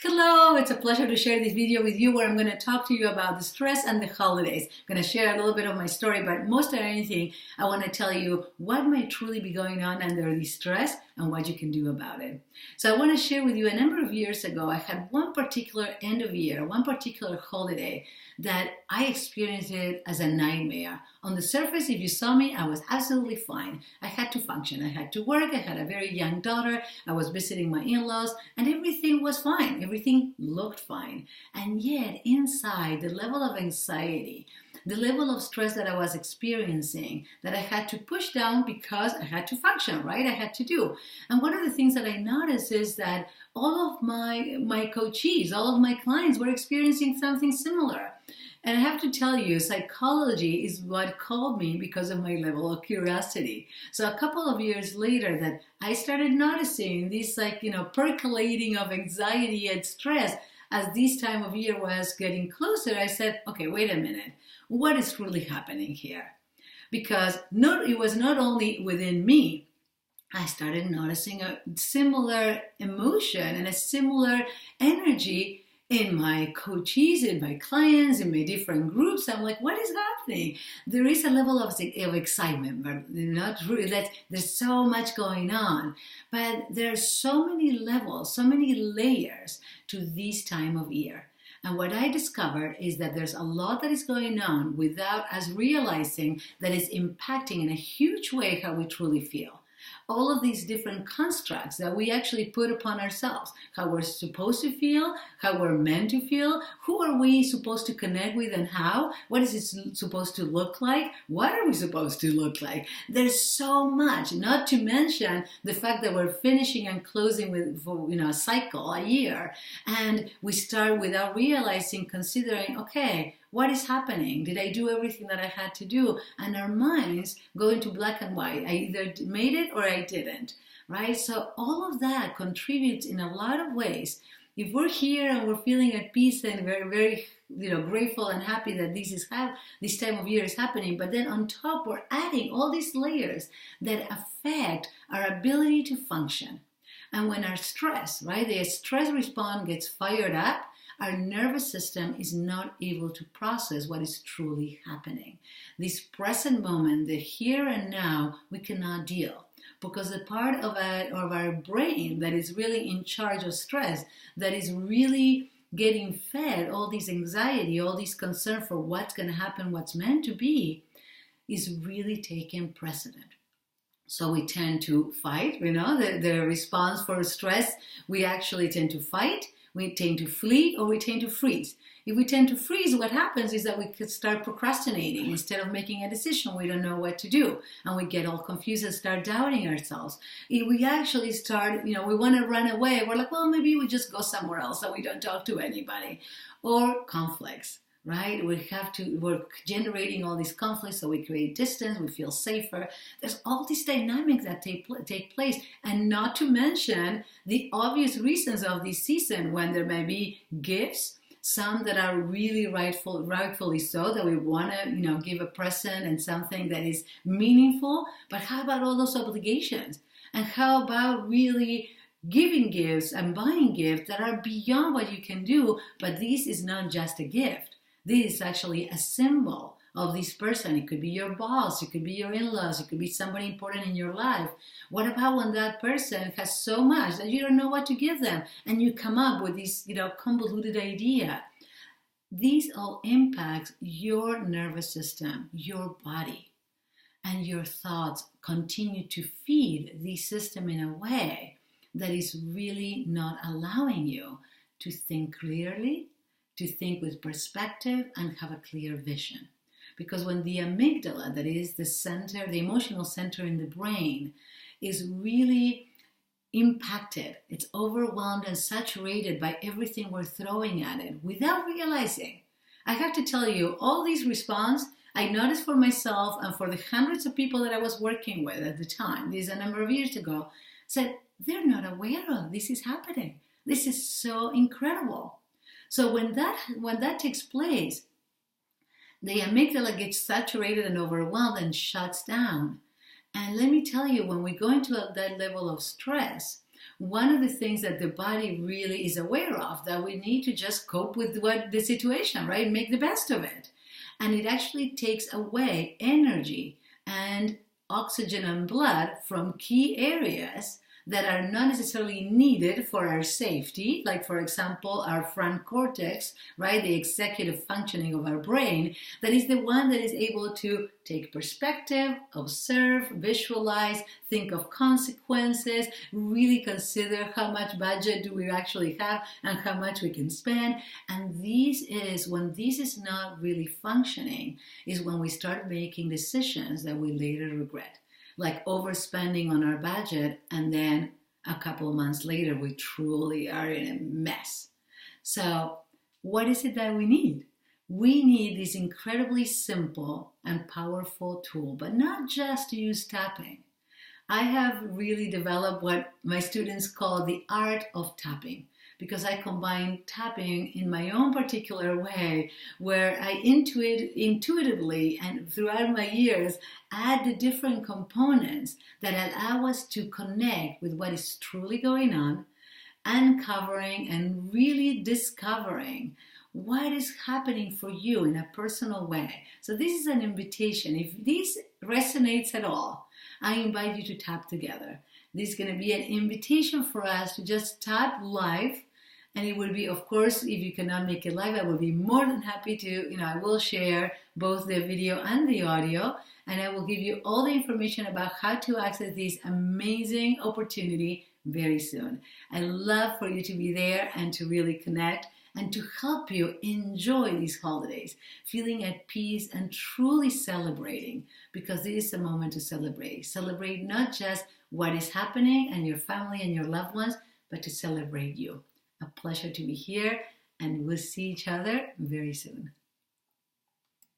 Hello, it's a pleasure to share this video with you where I'm going to talk to you about the stress and the holidays. I'm going to share a little bit of my story, but most of anything, I want to tell you what might truly be going on under the stress and what you can do about it. So I want to share with you a number of years ago, I had one particular end of year, one particular holiday that I experienced it as a nightmare. On the surface, if you saw me, I was absolutely fine. I had to function. I had to work. I had a very young daughter. I was visiting my in-laws, and everything was fine. Everything looked fine. And yet, inside, the level of anxiety, the level of stress that I was experiencing, that I had to push down because I had to function, right? I had to do. And one of the things that I noticed is that all of my coachees, all of my clients were experiencing something similar. And I have to tell you, psychology is what called me because of my level of curiosity. So a couple of years later that I started noticing this percolating of anxiety and stress as this time of year was getting closer, I said, okay, wait a minute. What is really happening here? Because it was not only within me, I started noticing a similar emotion and a similar energy in my coaches, in my clients, in my different groups. I'm like, what is happening? There is a level of excitement, but not really. There's so much going on. But there are so many levels, so many layers to this time of year. And what I discovered is that there's a lot that is going on without us realizing that it's impacting in a huge way how we truly feel. All of these different constructs that we actually put upon ourselves, how we're supposed to feel, how we're meant to feel, who are we supposed to connect with and how, what is it supposed to look like, what are we supposed to look like? There's so much, not to mention the fact that we're finishing and closing with a cycle, a year, and we start without realizing, considering, okay, what is happening? Did I do everything that I had to do? And our minds go into black and white. I either made it or I didn't, right? So all of that contributes in a lot of ways. If we're here and we're feeling at peace and very, very, grateful and happy that this time of year is happening, but then on top we're adding all these layers that affect our ability to function. And when our stress, right, the stress response gets fired up, our nervous system is not able to process what is truly happening. This present moment, the here and now, we cannot deal because the part of our brain that is really in charge of stress, that is really getting fed all this anxiety, all this concern for what's going to happen, what's meant to be, is really taking precedent. So we tend to fight, the response for stress, we actually tend to fight. We tend to flee or we tend to freeze. If we tend to freeze, what happens is that we could start procrastinating. Instead of making a decision, we don't know what to do. And we get all confused and start doubting ourselves. If we actually start, we want to run away. We're like, well, maybe we just go somewhere else so we don't talk to anybody. Or conflicts, right? We're generating all these conflicts, so we create distance, we feel safer. There's all these dynamics that take place, and not to mention the obvious reasons of this season when there may be gifts, some that are really rightfully so, that we want to, give a present and something that is meaningful. But how about all those obligations? And how about really giving gifts and buying gifts that are beyond what you can do? But this is not just a gift. This is actually a symbol of this person. It could be your boss, it could be your in-laws, it could be somebody important in your life. What about when that person has so much that you don't know what to give them and you come up with this, convoluted idea? These all impact your nervous system, your body, and your thoughts continue to feed this system in a way that is really not allowing you to think clearly, to think with perspective and have a clear vision. Because when the amygdala, that is the center, the emotional center in the brain, is really impacted, it's overwhelmed and saturated by everything we're throwing at it without realizing. I have to tell you, all these response I noticed for myself and for the hundreds of people that I was working with at the time, this is a number of years ago, said they're not aware of this is happening. This is so incredible. So when that takes place, the amygdala gets saturated and overwhelmed and shuts down. And let me tell you, when we go into that level of stress, one of the things that the body really is aware of, that we need to just cope with what the situation, right? Make the best of it. And it actually takes away energy and oxygen and blood from key areas that are not necessarily needed for our safety, like, for example, our front cortex, right, the executive functioning of our brain, that is the one that is able to take perspective, observe, visualize, think of consequences, really consider how much budget do we actually have and how much we can spend. And when this is not really functioning, is when we start making decisions that we later regret, like overspending on our budget, and then a couple of months later we truly are in a mess. So what is it that we need? We need this incredibly simple and powerful tool, but not just to use tapping. I have really developed what my students call the art of tapping, because I combine tapping in my own particular way, where I intuitively and throughout my years add the different components that allow us to connect with what is truly going on, uncovering and really discovering what is happening for you in a personal way. So this is an invitation. If this resonates at all, I invite you to tap together. This is going to be an invitation for us to just tap live. And it would be, of course, if you cannot make it live, I will be more than happy to, I will share both the video and the audio, and I will give you all the information about how to access this amazing opportunity very soon. I love for you to be there and to really connect and to help you enjoy these holidays, feeling at peace and truly celebrating, because this is a moment to celebrate. Celebrate not just what is happening and your family and your loved ones, but to celebrate you. A pleasure to be here, and we'll see each other very soon.